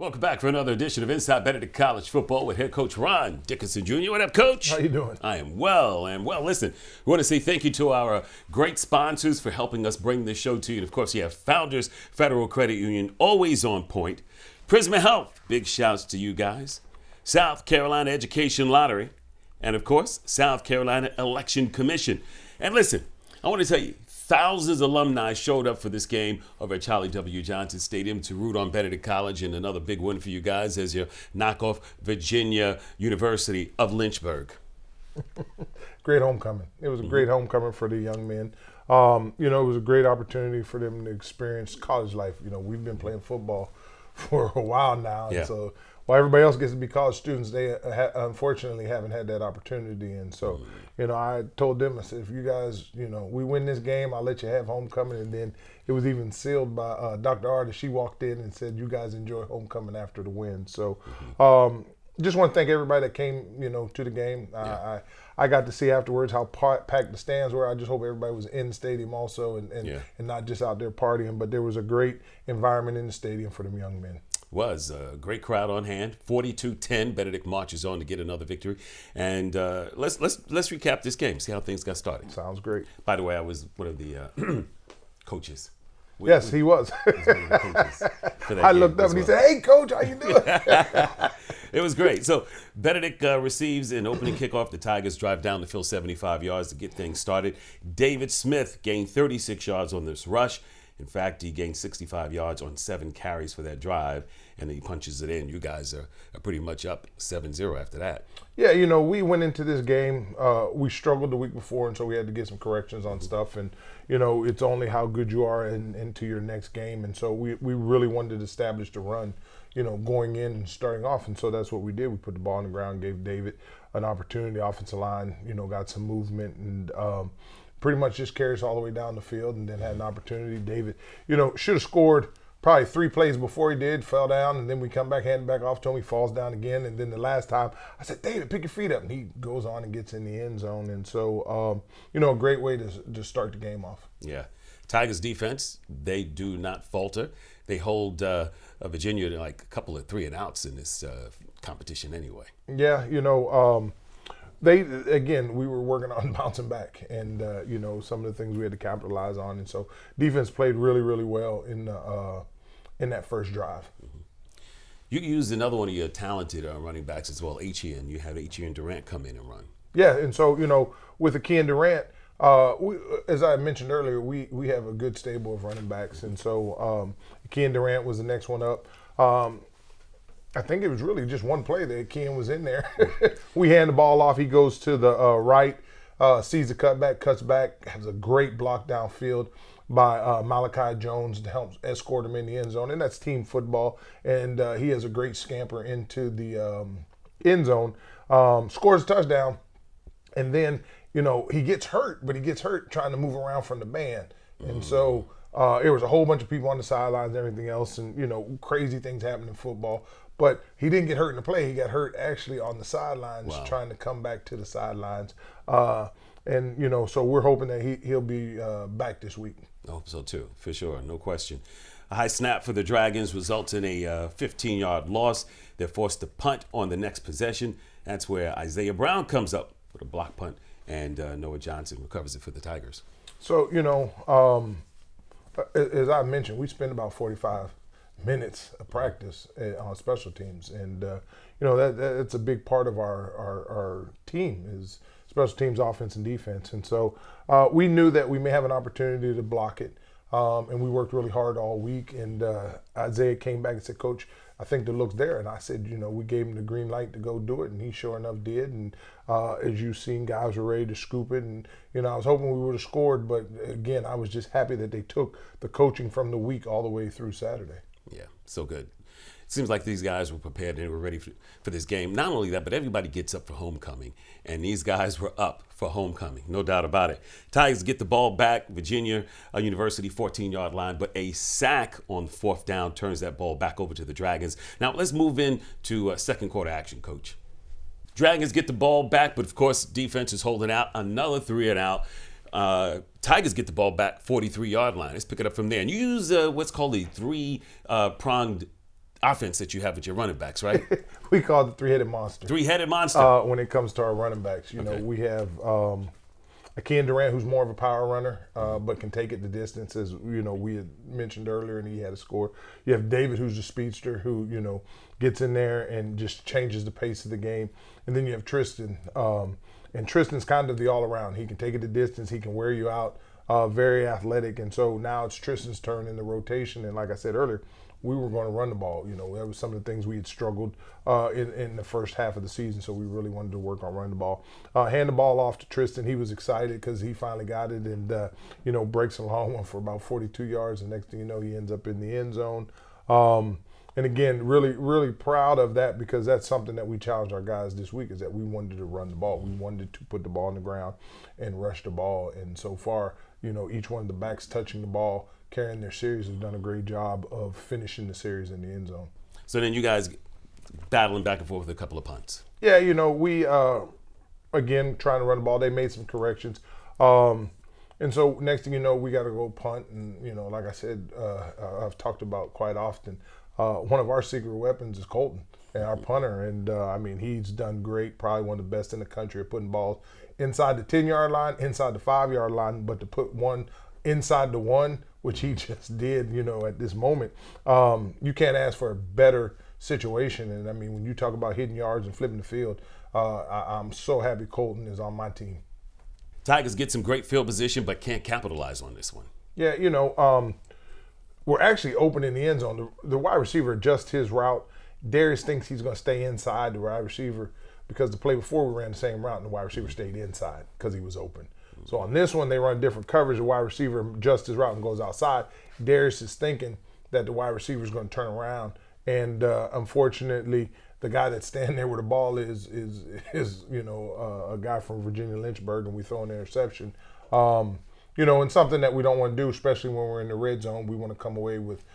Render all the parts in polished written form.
Welcome back for another edition of Inside Benedict College Football with head coach Ron Dickerson Jr. What up, Coach? How you doing? I am well. Listen, we want to say thank you to our great sponsors for helping us bring this show to you. And, of course, you have Founders Federal Credit Union, always on point. Prisma Health, big shouts to you guys. South Carolina Education Lottery. And, of course, South Carolina Election Commission. And, listen, I want to tell you, thousands of alumni showed up for this game over at Charlie W. Johnson Stadium to root on Benedict College, and another big win for you guys as you knock off Virginia University of Lynchburg. Great homecoming. It was a great homecoming for the young men. It was a great opportunity for them to experience college life. We've been playing football for a while now, Yeah. and so while everybody else gets to be college students, they unfortunately haven't had that opportunity. And so, I told them, I said, if you guys, we win this game, I'll let you have homecoming. And then it was even sealed by Dr. Artis. She walked in and said, you guys enjoy homecoming after the win. So just want to thank everybody that came, to the game. Yeah. I got to see afterwards how packed the stands were. I just hope everybody was in the stadium also and not just out there partying. But there was a great environment in the stadium for them young men. Was a great crowd on hand. 42-10. Benedict marches on to get another victory. And let's recap this game. See how things got started. Sounds great. By the way, I was one of the coaches. Yes, he was. I looked up and he said, "Hey, Coach, how you doing?" It was great. So Benedict receives an opening kickoff. The Tigers drive down the field 75 yards to get things started. David Smith gained 36 yards on this rush. In fact, he gained 65 yards on 7 carries for that drive, and he punches it in. You guys are pretty much up 7-0 after that. Yeah, we went into this game. We struggled the week before, and so we had to get some corrections on stuff. And, it's only how good you are into your next game. And so we really wanted to establish the run, going in and starting off. And so that's what we did. We put the ball on the ground, gave David an opportunity. The offensive line, got some movement and pretty much just carries all the way down the field and then had an opportunity. David, should have scored probably 3 plays before he did, fell down, and then we come back, hand it back off to him, he falls down again. And then the last time, I said, David, pick your feet up. And he goes on and gets in the end zone. And so, a great way to start the game off. Yeah. Tigers defense, they do not falter. They hold Virginia to like a couple of 3-and-outs in this competition anyway. Yeah, we were working on bouncing back and, some of the things we had to capitalize on. And so defense played really, really well in that first drive. Mm-hmm. You used another one of your talented running backs as well, Etienne. You had Etienne Durant come in and run. Yeah, and so, with Etienne Durant, as I mentioned earlier, we have a good stable of running backs. And so Etienne Durant was the next one up. I think it was really just one play that Ken was in there. We hand the ball off. He goes to the right, sees the cutback, cuts back, has a great block downfield by Malachi Jones to help escort him in the end zone. And that's team football. And he has a great scamper into the end zone, scores a touchdown. And then, he gets hurt, but he gets hurt trying to move around from the band. And so there was a whole bunch of people on the sidelines and everything else. And, crazy things happen in football. But he didn't get hurt in the play. He got hurt actually on the sidelines, trying to come back to the sidelines. So we're hoping that he'll be back this week. I hope so, too, for sure. No question. A high snap for the Dragons results in a 15-yard loss. They're forced to punt on the next possession. That's where Isaiah Brown comes up with a block punt, and Noah Johnson recovers it for the Tigers. So, as I mentioned, we spent about 45 minutes of practice on special teams, and that's a big part of our team is special teams, offense and defense. And so we knew that we may have an opportunity to block it, and we worked really hard all week. And Isaiah came back and said, "Coach, I think the look's there." And I said, we gave him the green light to go do it, and he sure enough did. And as you've seen, guys were ready to scoop it, and I was hoping we would have scored, but again, I was just happy that they took the coaching from the week all the way through Saturday. Yeah, so good. It seems like these guys were prepared and they were ready for this game. Not only that, but everybody gets up for homecoming. And these guys were up for homecoming, no doubt about it. Tigers get the ball back. Virginia University 14-yard line, but a sack on 4th down turns that ball back over to the Dragons. Now, let's move into second quarter action, Coach. Dragons get the ball back, but of course, defense is holding out. Another 3-and-out. Tigers get the ball back 43-yard line. Let's pick it up from there. And you use what's called a three-pronged offense that you have with your running backs, right? We call it the three-headed monster. Three-headed monster. When it comes to our running backs, you know, we have Ken Durant, who's more of a power runner, but can take it the distance, as you know we had mentioned earlier, and he had a score. You have David, who's a speedster, who gets in there and just changes the pace of the game. And then you have Tristan, and Tristan's kind of the all-around. He can take it the distance. He can wear you out. Very athletic, and so now it's Tristan's turn in the rotation. And like I said earlier, we were going to run the ball. That was some of the things we had struggled in the first half of the season, so we really wanted to work on running the ball. Hand the ball off to Tristan. He was excited because he finally got it, and breaks a long one for about 42 yards. And next thing you know, he ends up in the end zone. And again, really, really proud of that, because that's something that we challenged our guys this week, is that we wanted to run the ball. We wanted to put the ball on the ground and rush the ball. And so far, each one of the backs touching the ball, carrying their series, has done a great job of finishing the series in the end zone. So then you guys battling back and forth with a couple of punts. Yeah, we, again, trying to run the ball. They made some corrections. And so next thing you know, we got to go punt. And, like I said, I've talked about quite often, one of our secret weapons is Colton, and our punter. And, he's done great, probably one of the best in the country at putting balls inside the 10-yard line, inside the 5-yard line, but to put one inside the 1, which he just did, at this moment, you can't ask for a better situation. And, when you talk about hitting yards and flipping the field, I'm so happy Colton is on my team. Tigers get some great field position, but can't capitalize on this one. Yeah, we're actually open in the end zone. The wide receiver adjusts his route. Darius thinks he's going to stay inside the wide receiver, because the play before we ran the same route and the wide receiver stayed inside because he was open. So on this one, they run different coverage. The wide receiver adjusts his route and goes outside. Darius is thinking that the wide receiver is going to turn around. And unfortunately, the guy that's standing there with the ball is a guy from Virginia Lynchburg, and we throw an interception. And something that we don't want to do, especially when we're in the red zone. We want to come away with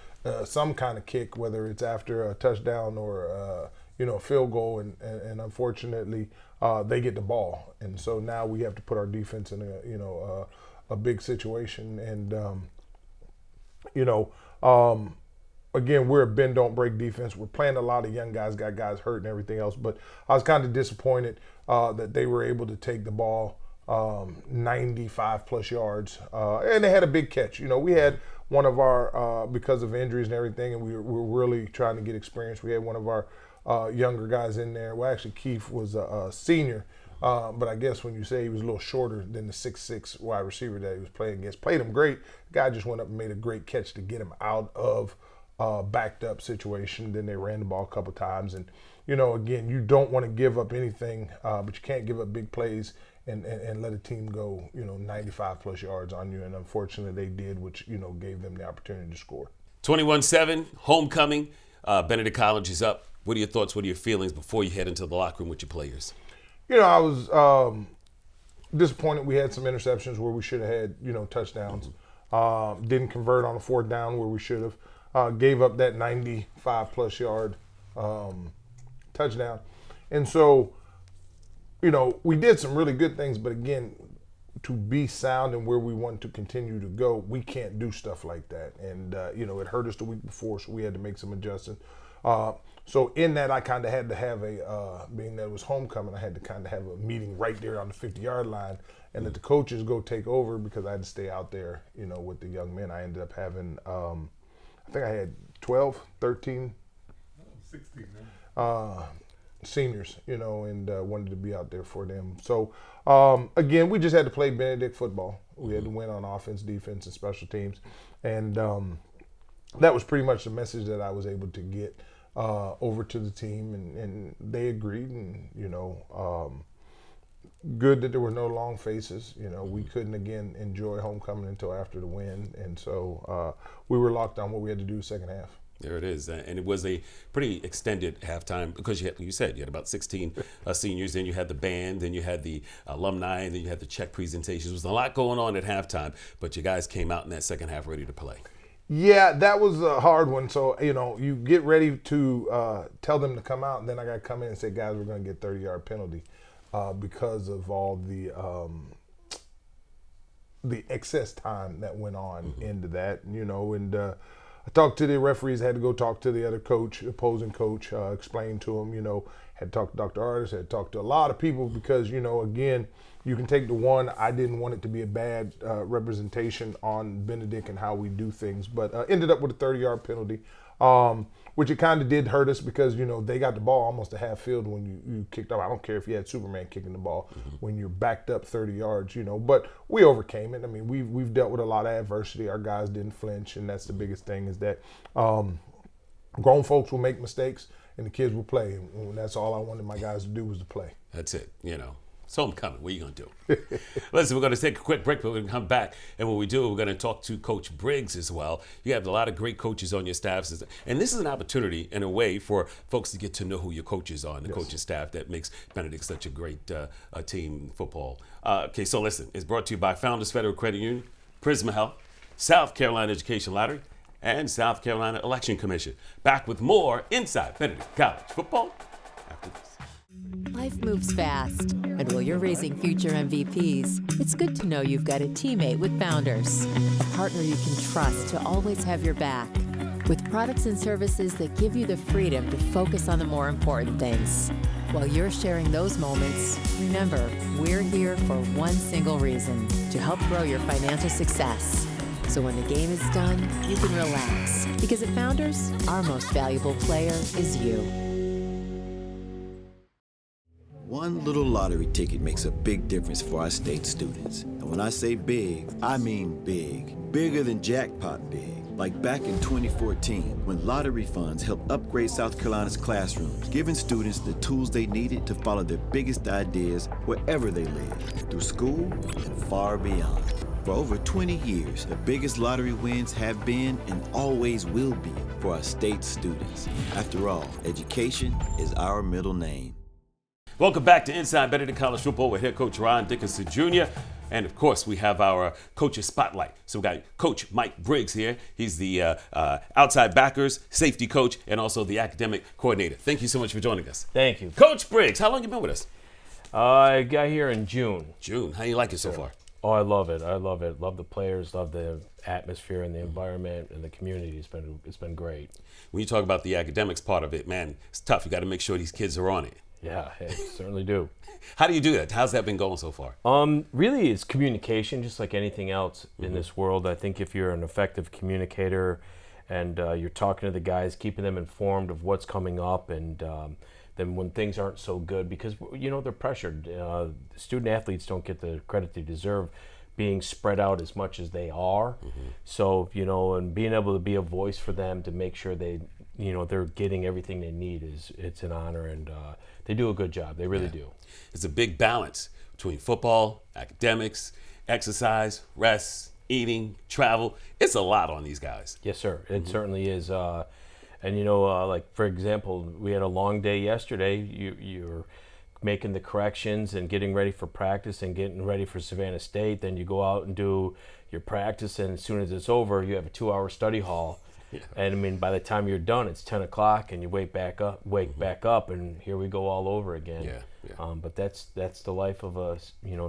some kind of kick, whether it's after a touchdown or a field goal. And unfortunately, they get the ball, and so now we have to put our defense in a big situation. And again, we're a bend don't break defense. We're playing a lot of young guys, got guys hurt and everything else. But I was kind of disappointed that they were able to take the ball 95 plus yards, and they had a big catch. We had one of our because of injuries and everything, and we were really trying to get experience. We had one of our younger guys in there. Well, actually, Keith was a senior, but I guess when you say he was a little shorter than the 6'6" wide receiver that he was playing against, played him great. The guy just went up and made a great catch to get him out of backed up situation. Then they ran the ball a couple times, and again, you don't want to give up anything, but you can't give up big plays and let a team go 95 plus yards on you. And unfortunately, they did, which gave them the opportunity to score. 21-7 homecoming. Benedict College is up. What are your thoughts? What are your feelings before you head into the locker room with your players? I was disappointed. We had some interceptions where we should have had touchdowns. Didn't convert on a 4th down where we should have. Gave up that 95 plus yard touchdown. And so, we did some really good things, but again, to be sound and where we want to continue to go, we can't do stuff like that. And, it hurt us the week before, so we had to make some adjustments. So in that, I kind of had to have being that it was homecoming, I had to kind of have a meeting right there on the 50-yard line and let the coaches go take over, because I had to stay out there, with the young men. I ended up having, I think I had 12, 13. 16, seniors, and wanted to be out there for them. So, again, we just had to play Benedict football. We had to win on offense, defense, and special teams. And that was pretty much the message that I was able to get over to the team. And they agreed. And, good that there were no long faces. We couldn't, again, enjoy homecoming until after the win. And so we were locked on what we had to do second half. There it is. And it was a pretty extended halftime, because you had about 16 seniors, then you had the band, then you had the alumni, and then you had the check presentations. There was a lot going on at halftime, but you guys came out in that second half ready to play. Yeah, that was a hard one. So, you get ready to tell them to come out, and then I got to come in and say, guys, we're going to get 30-yard penalty because of all the excess time that went on into that, I talked to the referees. I had to go talk to the other coach, opposing coach, explain to him, had talked to Dr. Artis, had talked to a lot of people because, again, you can take the one. I didn't want it to be a bad representation on Benedict and how we do things, but ended up with a 30-yard penalty, which it kind of did hurt us because, they got the ball almost a half field when you kicked off. I don't care if you had Superman kicking the ball when you're backed up 30 yards, but we overcame it. I mean, we've dealt with a lot of adversity. Our guys didn't flinch, and that's the biggest thing is that grown folks will make mistakes and the kids will play. And that's all I wanted my guys to do was to play. That's it, It's homecoming. What are you going to do? Listen, we're going to take a quick break, but we're going to come back. And when we do, we're going to talk to Coach Briggs as well. You have a lot of great coaches on your staff. And this is an opportunity, in a way, for folks to get to know who your coaches are and the coaching staff that makes Benedict such a great team in football. Okay, so listen, it's brought to you by Founders Federal Credit Union, Prisma Health, South Carolina Education Lottery, and South Carolina Election Commission. Back with more Inside Benedict College Football after this. Life moves fast, and while you're raising future MVPs, it's good to know you've got a teammate with Founders, a partner you can trust to always have your back, with products and services that give you the freedom to focus on the more important things. While you're sharing those moments, remember, we're here for one single reason, to help grow your financial success. So when the game is done, you can relax, because at Founders, our most valuable player is you. One little lottery ticket makes a big difference for our state students. And when I say big, I mean big. Bigger than jackpot big. Like back in 2014, when lottery funds helped upgrade South Carolina's classrooms, giving students the tools they needed to follow their biggest ideas wherever they live, through school and far beyond. For over 20 years, the biggest lottery wins have been and always will be for our state students. After all, education is our middle name. Welcome back to Inside Benedict College Football with head coach Ron Dickerson Jr. And of course, we have our coaches spotlight. So we got Coach Mike Briggs here. He's the outside backers, safety coach, and also the academic coordinator. Thank you so much for joining us. Thank you. Coach Briggs, how long you been with us? I got here in June. June. How you like it so far? Oh, I love it. I love it. Love the players. Love the atmosphere and the environment and the community. It's been great. When you talk about the academics part of it, man, it's tough. You got to make sure these kids are on it. Yeah, I certainly do. How do you do that? How's that been going so far? Really, it's communication, just like anything else in this world. I think if you're an effective communicator and you're talking to the guys, keeping them informed of what's coming up, and then when things aren't so good, because they're pressured. Student athletes don't get the credit they deserve, being spread out as much as they are. So and being able to be a voice for them to make sure they're getting everything they need it's an honor, and they do a good job. They really do. It's a big balance between football, academics, exercise, rest, eating, travel. It's a lot on these guys. Yes, sir. It certainly is. And like for example, we had a long day yesterday. You're making the corrections and getting ready for practice and getting ready for Savannah State. Then you go out and do your practice, and as soon as it's over, you have a 2-hour study hall. Yeah. And by the time you're done, it's 10 o'clock, and you wake back up, and here we go all over again. Yeah. But that's the life of a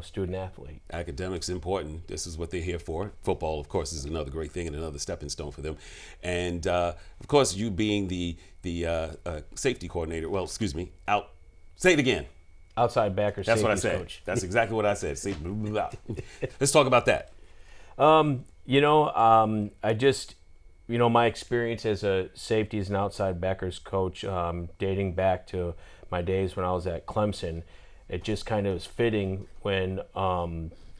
student athlete. Academics important. This is what they're here for. Football, of course, is another great thing and another stepping stone for them. And of course, you being the safety coordinator. Well, excuse me. Say it again. Outside backer. That's what I said. Coach. That's exactly what I said. See, let's talk about that. I just. My experience as a safety as an outside backers coach, dating back to my days when I was at Clemson, it just kind of was fitting when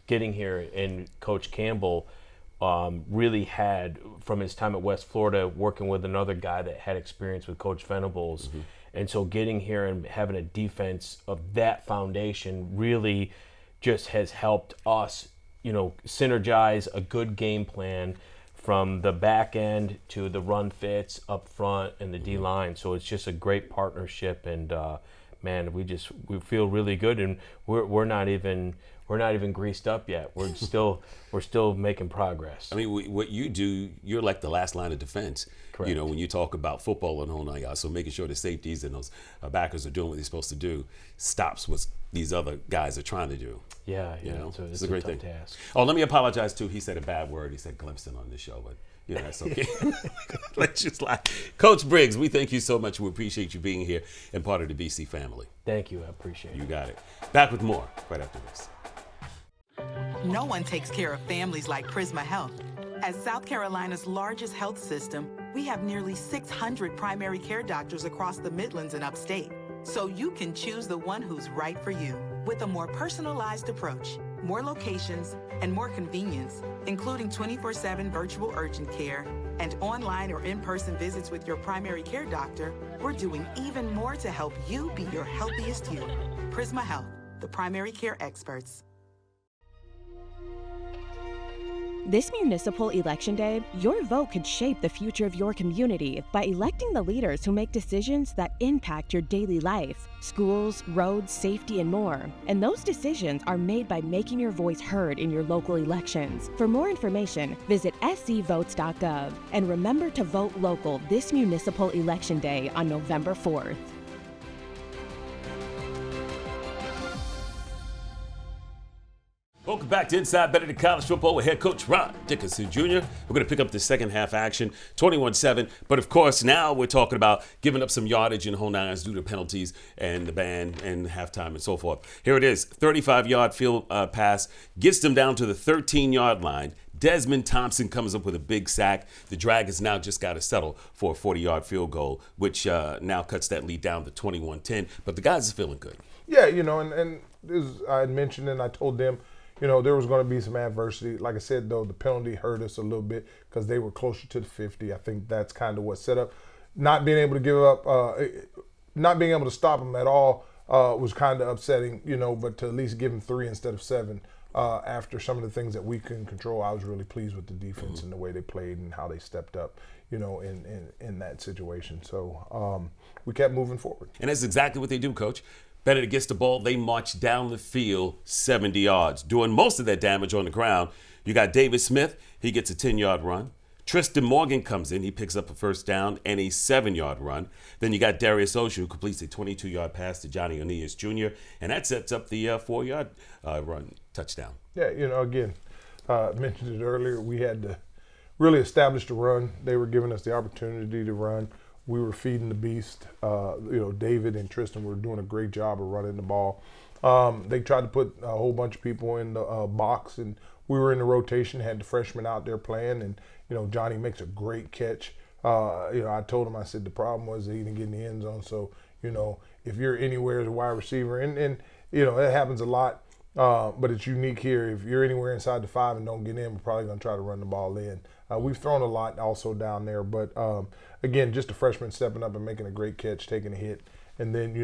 getting here, and Coach Campbell really had, from his time at West Florida, working with another guy that had experience with Coach Venables. And so getting here and having a defense of that foundation really just has helped us, synergize a good game plan from the back end to the run fits up front and the D-line. So it's just a great partnership, and man, we feel really good, and we're not even greased up yet. We're still making progress. I mean, what you do, you're like the last line of defense. Correct. When you talk about football and whole nine yards, so making sure the safeties and those backers are doing what they're supposed to do stops what these other guys are trying to do. Yeah. It's a great thing. task. Oh, let me apologize too. He said a bad word. He said Clemson on this show, but You know, that's okay. Let's just lie. Coach Briggs, we thank you so much. We appreciate you being here and part of the BC family. Thank you. I appreciate it. You got it. Back with more right after this. No one takes care of families like Prisma Health. As South Carolina's largest health system, we have nearly 600 primary care doctors across the Midlands and upstate. So you can choose the one who's right for you with a more personalized approach, more locations, and more convenience, including 24/7 virtual urgent care and online or in-person visits with your primary care doctor. We're doing even more to help you be your healthiest you. Prisma Health, the primary care experts. This municipal election day, your vote could shape the future of your community by electing the leaders who make decisions that impact your daily life, schools, roads, safety, and more. And those decisions are made by making your voice heard in your local elections. For more information, visit scvotes.gov and remember to vote local this municipal election day on November 4th. Welcome back to Inside Benedict College Football with head coach Ron Dickerson Jr. We're going to pick up the second half action, 21-7. But, of course, now we're talking about giving up some yardage in whole nines due to penalties and the ban and halftime and so forth. Here it is, 35-yard field pass, gets them down to the 13-yard line. Desmond Thompson comes up with a big sack. The Dragons now just got to settle for a 40-yard field goal, which now cuts that lead down to 21-10. But the guys are feeling good. Yeah, and as I had mentioned and I told them, there was going to be some adversity. Like I said, though, the penalty hurt us a little bit because they were closer to the 50. I think that's kind of what set up. Not being able to give up, not being able to stop them at all was kind of upsetting, but to at least give them 3 instead of 7 after some of the things that we couldn't control. I was really pleased with the defense and the way they played and how they stepped up, in that situation. So we kept moving forward. And that's exactly what they do, Coach. Benedict gets the ball, they march down the field 70 yards. Doing most of that damage on the ground, you got David Smith, he gets a 10-yard run. Tristan Morgan comes in, he picks up a first down and a 7-yard run. Then you got Darius Osher, who completes a 22-yard pass to Johnny Onias Jr., and that sets up the 4-yard run touchdown. Yeah, again, mentioned it earlier, we had to really establish the run. They were giving us the opportunity to run. We were feeding the beast. David and Tristan were doing a great job of running the ball. They tried to put a whole bunch of people in the box, and we were in the rotation, had the freshmen out there playing, and, Johnny makes a great catch. I told him, I said, the problem was that he didn't get in the end zone. So, if you're anywhere as a wide receiver, and it happens a lot, but it's unique here. If you're anywhere inside the 5 and don't get in, we're probably going to try to run the ball in. We've thrown a lot also down there, but again, just a freshman stepping up and making a great catch, taking a hit, and then,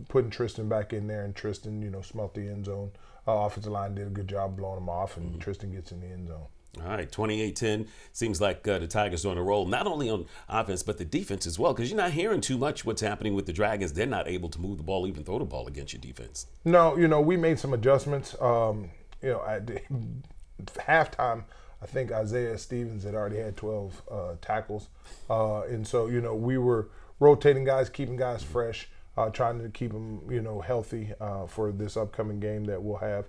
putting Tristan back in there, and Tristan, smelt the end zone. Offensive line did a good job blowing him off, and Tristan gets in the end zone. All right, 28-10. Seems like the Tigers are on a roll, not only on offense, but the defense as well, because you're not hearing too much what's happening with the Dragons. They're not able to move the ball, even throw the ball against your defense. No, we made some adjustments. At halftime, I think Isaiah Stevens had already had 12 tackles. And so, we were rotating guys, keeping guys fresh, trying to keep them, healthy for this upcoming game that we'll have.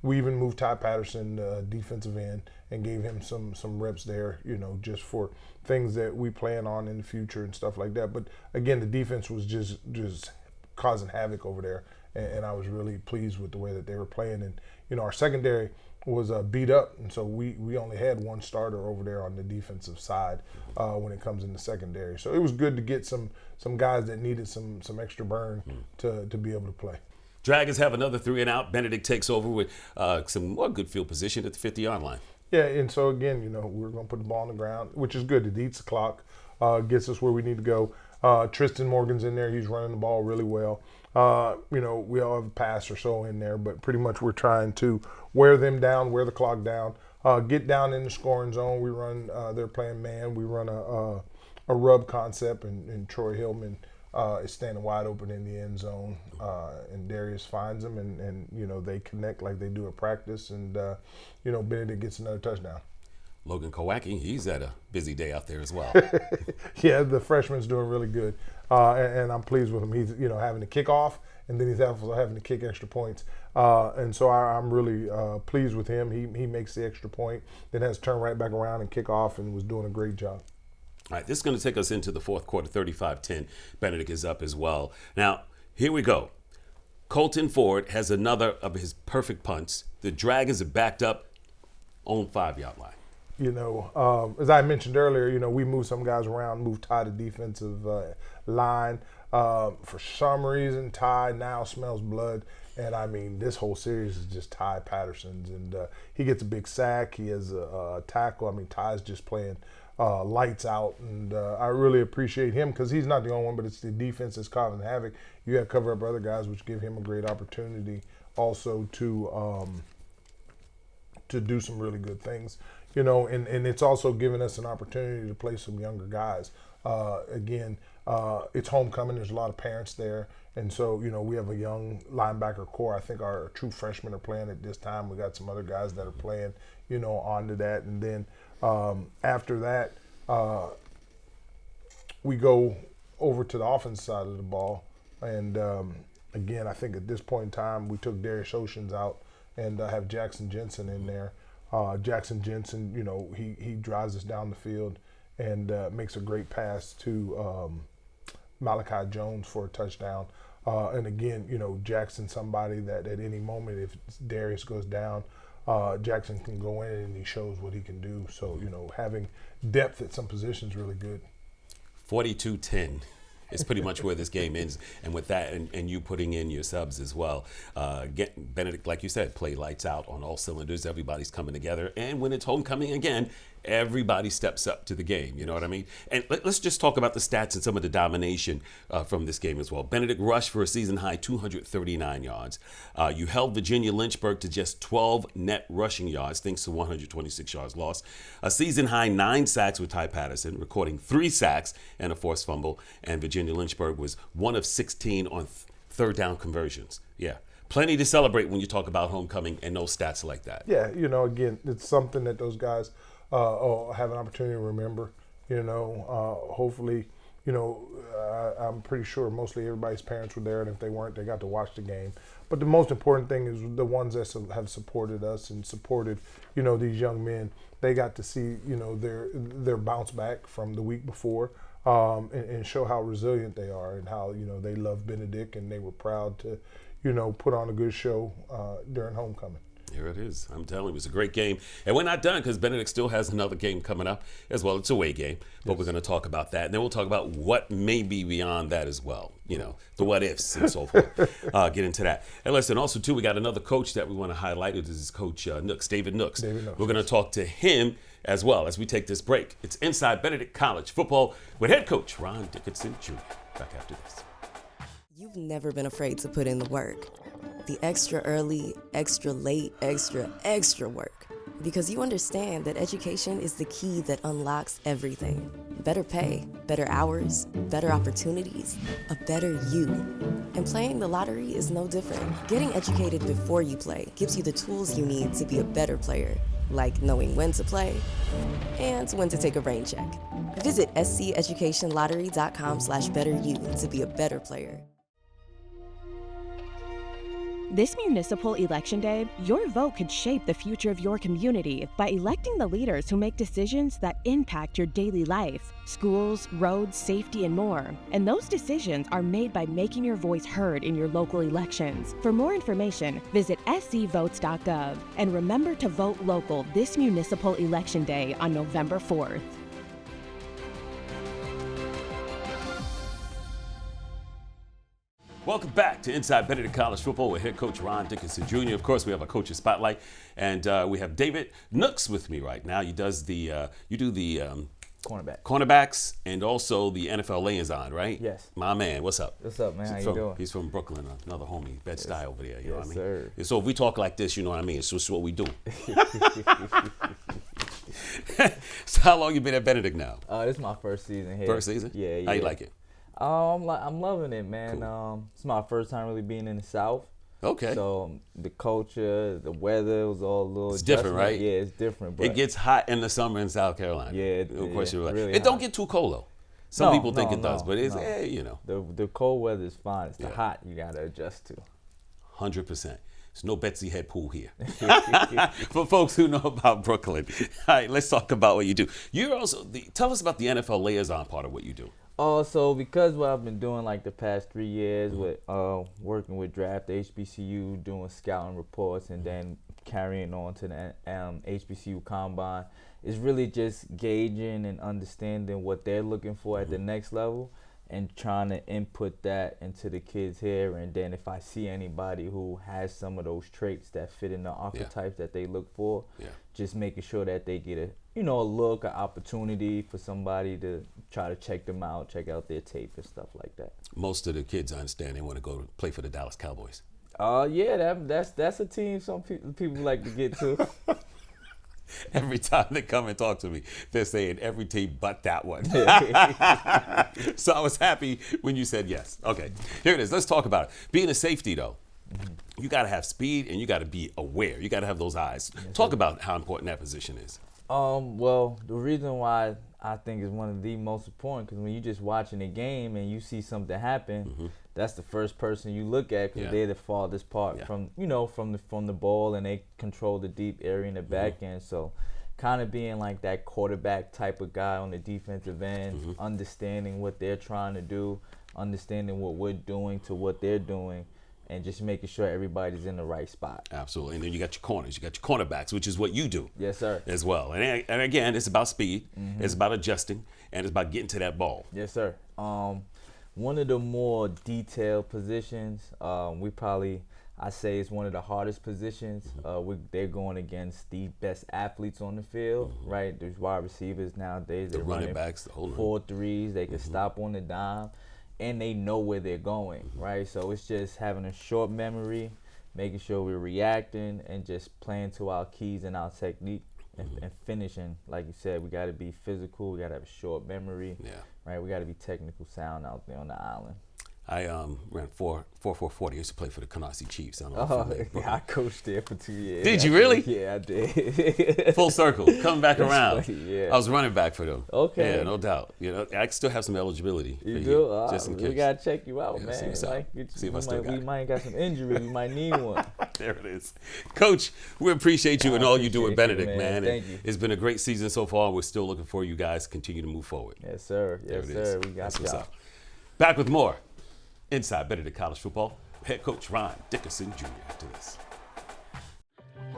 We even moved Ty Patterson, defensive end, and gave him some reps there, just for things that we plan on in the future and stuff like that. But again, the defense was just causing havoc over there, and I was really pleased with the way that they were playing. And our secondary was beat up, and so we only had one starter over there on the defensive side when it comes in the secondary. So it was good to get some guys that needed some extra burn to be able to play. Dragons have another 3-and-out. Benedict takes over with some more good field position at the 50-yard line. Yeah, and so again, we're going to put the ball on the ground, which is good. It eats the clock, gets us where we need to go. Tristan Morgan's in there. He's running the ball really well. We all have a pass or so in there, but pretty much we're trying to wear them down, wear the clock down, get down in the scoring zone. We run, they're playing man. We run a rub concept, and Troy Hillman is standing wide open in the end zone, and Darius finds him, and they connect like they do at practice, and Benedict gets another touchdown. Logan Kowacki, he's had a busy day out there as well. Yeah, the freshman's doing really good. and I'm pleased with him. He's having to kick off, and then he's also having to kick extra points. And so I'm really pleased with him. He makes the extra point, then has to turn right back around and kick off, and was doing a great job. All right, this is going to take us into the fourth quarter, 35-10. Benedict is up as well. Now, here we go. Colton Ford has another of his perfect punts. The Dragons are backed up on 5-yard line. As I mentioned earlier, we moved some guys around, moved Ty to defensive line. For some reason, Ty now smells blood. And, I mean, this whole series is just Ty Patterson's. And he gets a big sack. He has a tackle. I mean, Ty's just playing lights out. And I really appreciate him because he's not the only one, but it's the defense that's causing havoc. You got to cover up other guys, which give him a great opportunity also to do some really good things. And it's also given us an opportunity to play some younger guys. It's homecoming. There's a lot of parents there. And so, we have a young linebacker core. I think our true freshmen are playing at this time. We got some other guys that are playing, onto that. And then after that, we go over to the offense side of the ball. And, I think at this point in time, we took Darius Oceans out and have Jackson Jensen in there. Jackson Jensen, he drives us down the field and makes a great pass to Malachi Jones for a touchdown. And again, Jackson, somebody that at any moment, if Darius goes down, Jackson can go in and he shows what he can do. So, having depth at some positions really good. 42-10. It's pretty much where this game ends. And with that, and you putting in your subs as well, Benedict, like you said, play lights out on all cylinders. Everybody's coming together. And when it's homecoming again, everybody steps up to the game. You know what I mean? And let's just talk about the stats and some of the domination from this game as well. Benedict rushed for a season-high 239 yards. You held Virginia Lynchburg to just 12 net rushing yards, thanks to 126 yards lost. A season-high 9 sacks with Ty Patterson, recording 3 sacks and a forced fumble. And Virginia Lynchburg was 1 of 16 on third down conversions. Yeah. Plenty to celebrate when you talk about homecoming and those stats like that. Yeah, again, it's something that those guys have an opportunity to remember. Hopefully, I'm pretty sure mostly everybody's parents were there, and if they weren't, they got to watch the game. But the most important thing is the ones that have supported us and supported, these young men. They got to see, their bounce back from the week before, and show how resilient they are and how, they love Benedict and they were proud to, put on a good show during homecoming. Here it is. I'm telling you, it was a great game. And we're not done because Benedict still has another game coming up as well. It's a away game, but we're going to talk about that. And then we'll talk about what may be beyond that as well, the what ifs and so forth. Get into that. And listen, also, too, we got another coach that we want to highlight. It is Coach Nooks, David Nooks. We're going to talk to him as well as we take this break. It's Inside Benedict College Football with head coach Ron Dickerson Jr. Back after this. You've never been afraid to put in the work. The extra early, extra late, extra work. Because you understand that education is the key that unlocks everything. Better pay, better hours, better opportunities, a better you. And playing the lottery is no different. Getting educated before you play gives you the tools you need to be a better player. Like knowing when to play and when to take a rain check. Visit sceducationlottery.com/betteryou to be a better player. This municipal election day, your vote could shape the future of your community by electing the leaders who make decisions that impact your daily life, schools, roads, safety, and more. And those decisions are made by making your voice heard in your local elections. For more information, visit scvotes.gov. And remember to vote local this municipal election day on November 4th. Welcome back to Inside Benedict College Football with head coach Ron Dickerson Jr. Of course, we have a coach's spotlight, and we have David Nooks with me right now. He does the cornerbacks and also the NFL liaison, right? Yes. My man, what's up? What's up, man? How you doing? He's from Brooklyn, another homie, Bed-Stuy over there. You know what I mean? Sir. So if we talk like this, you know what I mean? It's just what we do. So how long you been at Benedict now? This is my first season here. First season? Yeah. How you like it? I'm loving it, man. Cool. It's my first time really being in the South. Okay. So the culture, the weather was all a little It's different, right? Yeah, it's different. But it gets hot in the summer in South Carolina. Yeah, of course you're right. really It don't hot. get too cold though. Some No, people think no, it does, no, but it's, no. you know, The cold weather is fine. It's the Yeah. hot you gotta adjust to. 100%. There's no Betsy Head pool here. For folks who know about Brooklyn. All right, let's talk about what you do. You're also, tell us about the NFL liaison part of what you do. So because what I've been doing like the past 3 years with working with Draft HBCU, doing scouting reports, and then carrying on to the HBCU Combine, is really just gauging and understanding what they're looking for at the next level, and trying to input that into the kids here. And then if I see anybody who has some of those traits that fit in the archetypes that they look for, just making sure that they get a look, an opportunity for somebody to try to check them out, check out their tape and stuff like that. Most of the kids, I understand, they want to go play for the Dallas Cowboys. Yeah, that's a team some people like to get to. Every time they come and talk to me, they're saying every team but that one. So I was happy when you said yes. Okay, here it is. Let's talk about it. Being a safety, though, you got to have speed and you got to be aware. You got to have those eyes. Talk about how important that position is. Well, the reason why I think is one of the most important, because when you're just watching a game and you see something happen, that's the first person you look at, because they're the farthest part from the ball, and they control the deep area in the back end. So kind of being like that quarterback type of guy on the defensive end, understanding what they're trying to do, understanding what we're doing to what they're doing, and just making sure everybody's in the right spot. Absolutely. And then you got your corners, you got your cornerbacks, which is what you do. Yes, sir. As well. And again, it's about speed, it's about adjusting, and it's about getting to that ball. Yes, sir. One of the more detailed positions, I say it's one of the hardest positions. They're going against the best athletes on the field, right? There's wide receivers nowadays. The running backs, the whole 4 threes. They can stop on the dime, and they know where they're going, right? So it's just having a short memory, making sure we're reacting, and just playing to our keys and our technique, and finishing. Like you said, we got to be physical. We got to have a short memory, right? We got to be technical sound out there on the island. I ran 4.40. I used to play for the Canarsie Chiefs. I don't know if Oh, you're familiar, yeah, I coached there for 2 years. Did you really? Yeah, I did. Full circle, coming back around. funny, yeah. I was running back for them. Okay. Yeah, no doubt. You know, I still have some eligibility. You for do? just in case. We gotta check you out, Yeah, man. see what's up. See if I still got we it. might got some injury. We might need one. There it is. Coach, we appreciate you and all you do with appreciate you, Benedict, man. man. And Thank you. It's been a great season so far. We're still looking for you guys to continue to move forward. Yes, sir. There Yes, it is. sir. We got That's what's y'all. up. Back with more Inside Benedict College Football. Head coach Ron Dickerson Jr. after this.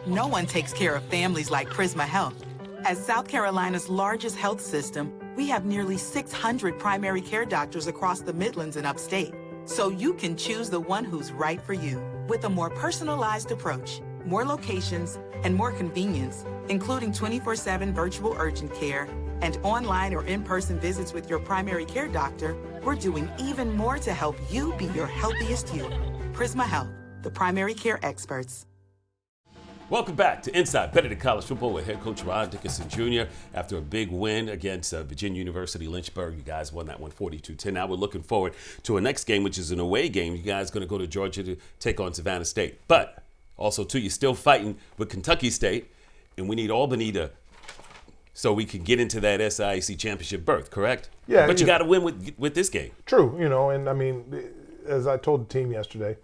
No one takes care of families like Prisma Health. As South Carolina's largest health system, we have nearly 600 primary care doctors across the Midlands and upstate. So you can choose the one who's right for you. With a more personalized approach, more locations, and more convenience, including 24/7 virtual urgent care and online or in-person visits with your primary care doctor, we're doing even more to help you be your healthiest you. Prisma Health, the primary care experts. Welcome back to Inside Benedict College Football with head coach Ron Dickerson Jr. After a big win against Virginia University Lynchburg, you guys won that one 42-10. Now we're looking forward to a next game, which is an away game. You guys are going to go to Georgia to take on Savannah State. But also, too, you're still fighting with Kentucky State, and we need Albany so we can get into that SIAC championship berth, correct? Yeah. But you got to win with this game. True, and I mean, as I told the team yesterday,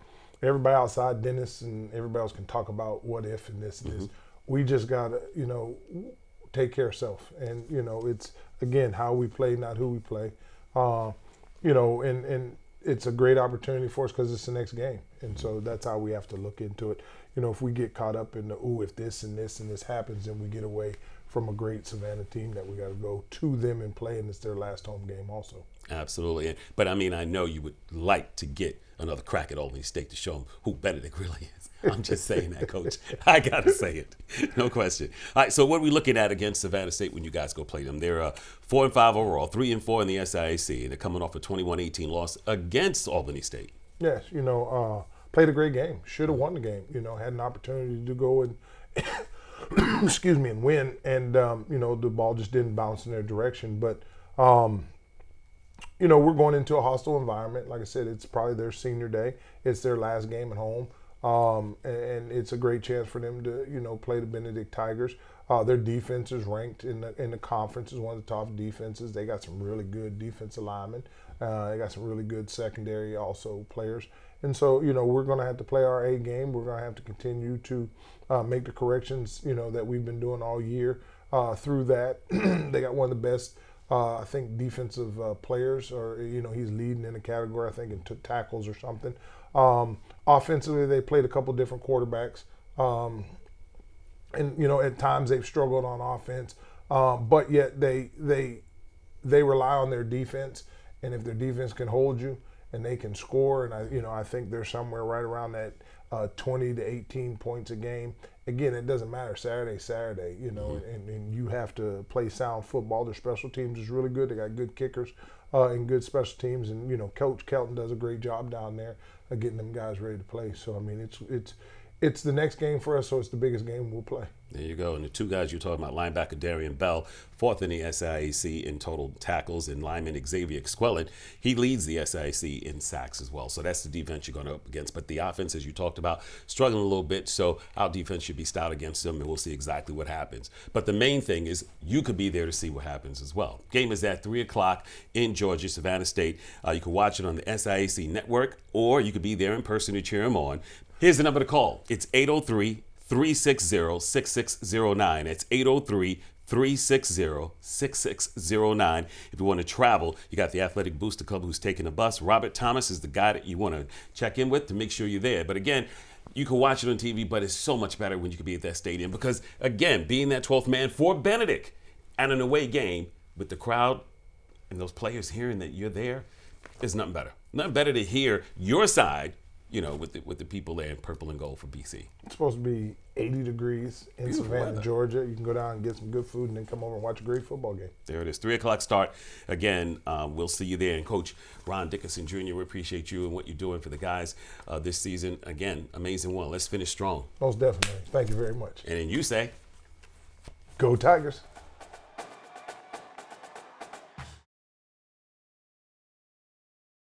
everybody outside Dennis and everybody else can talk about what if and this and this. We just gotta, take care of self, and it's again how we play, not who we play. And it's a great opportunity for us because it's the next game, and so that's how we have to look into it. If we get caught up in the if this and this and this happens, then we get away from a great Savannah team that we got to go to them and play, and it's their last home game also. Absolutely. But, I mean, I know you would like to get another crack at Albany State to show them who Benedict really is. I'm just saying that, Coach. I got to say it. No question. All right, so what are we looking at against Savannah State when you guys go play them? They're 4-5 overall, 3-4 in the SIAC, and they're coming off a 21-18 loss against Albany State. Yes, played a great game. Should have won the game. Had an opportunity to go and excuse me, and win, and the ball just didn't bounce in their direction. But we're going into a hostile environment. Like I said, it's probably their senior day. It's their last game at home. and it's a great chance for them to play the Benedict Tigers. Their defense is ranked in the conference as one of the top defenses. They got some really good defensive linemen. They got some really good secondary also players. And so, we're going to have to play our A game. We're going to have to continue to make the corrections, that we've been doing all year through that. They got one of the best, I think, defensive players, or, he's leading in the category, I think, in tackles or something. Offensively, they played a couple different quarterbacks. And, at times they've struggled on offense, but yet they rely on their defense. And if their defense can hold you and they can score, and I think they're somewhere right around that 20 to 18 points a game. Again, it doesn't matter. Saturday's Saturday, and you have to play sound football. Their special teams is really good. They got good kickers and good special teams, and Coach Kelton does a great job down there of getting them guys ready to play. So I mean, it's the next game for us, so it's the biggest game we'll play. There you go. And the two guys you're talking about, linebacker Darian Bell, fourth in the SIAC in total tackles, and lineman Xavier Squellen, he leads the SIAC in sacks as well. So that's the defense you're going up against. But the offense, as you talked about, struggling a little bit. So our defense should be stout against them, and we'll see exactly what happens. But the main thing is you could be there to see what happens as well. Game is at 3 o'clock in Georgia, Savannah State. You can watch it on the SIAC network, or you could be there in person to cheer them on. Here's the number to call. It's 803-360-6609. It's 803-360-6609. If you want to travel, you got the Athletic Booster Club who's taking the bus. Robert Thomas is the guy that you want to check in with to make sure you're there. But again, you can watch it on TV, but it's so much better when you can be at that stadium because, again, being that 12th man for Benedict and an away game with the crowd and those players hearing that you're there, there's nothing better. Nothing better to hear your side, with the people there in purple and gold for BC. It's supposed to be 80 degrees in Beautiful Savannah, weather. Georgia. You can go down and get some good food and then come over and watch a great football game. There it is, 3 o'clock start. Again, we'll see you there. And Coach Ron Dickerson Jr., we appreciate you and what you're doing for the guys this season. Again, amazing one. Let's finish strong. Most definitely. Thank you very much. And then you say, Go Tigers.